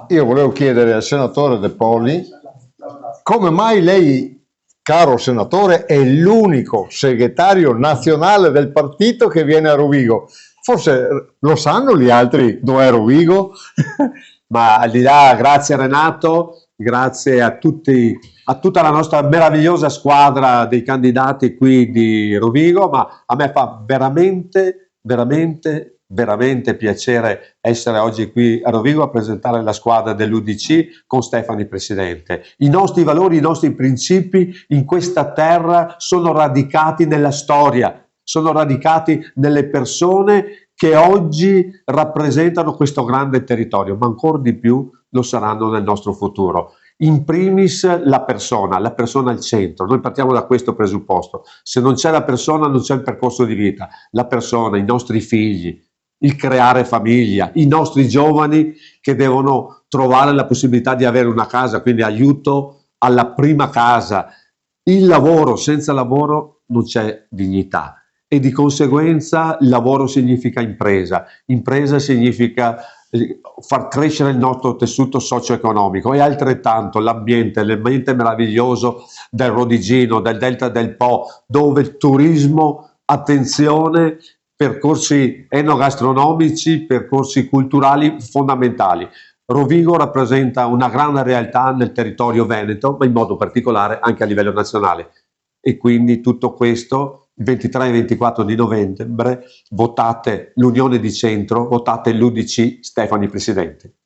Io volevo chiedere al senatore De Poli come mai lei, caro senatore, è l'unico segretario nazionale del partito che viene a Rovigo. Forse lo sanno gli altri dove è Rovigo? Ma al di là, grazie Renato, grazie a tutti, a tutta la nostra meravigliosa squadra dei candidati qui di Rovigo, ma a me fa veramente piacere essere oggi qui a Rovigo a presentare la squadra dell'UDC con Stefani Presidente. I nostri valori, i nostri principi in questa terra sono radicati nella storia, sono radicati nelle persone che oggi rappresentano questo grande territorio, ma ancora di più lo saranno nel nostro futuro. In primis la persona al centro. Noi partiamo da questo presupposto. Se non c'è la persona non c'è il percorso di vita. La persona, i nostri figli, il creare famiglia, i nostri giovani che devono trovare la possibilità di avere una casa, quindi aiuto alla prima casa. Il lavoro, senza lavoro non c'è dignità e di conseguenza lavoro significa impresa, impresa significa far crescere il nostro tessuto socio-economico e altrettanto l'ambiente meraviglioso del Rodigino, del Delta del Po, dove il turismo, attenzione, percorsi enogastronomici, percorsi culturali fondamentali. Rovigo rappresenta una grande realtà nel territorio veneto, ma in modo particolare anche a livello nazionale. E quindi tutto questo, il 23 e 24 di novembre, votate l'Unione di Centro, votate l'UDC Stefani Presidente.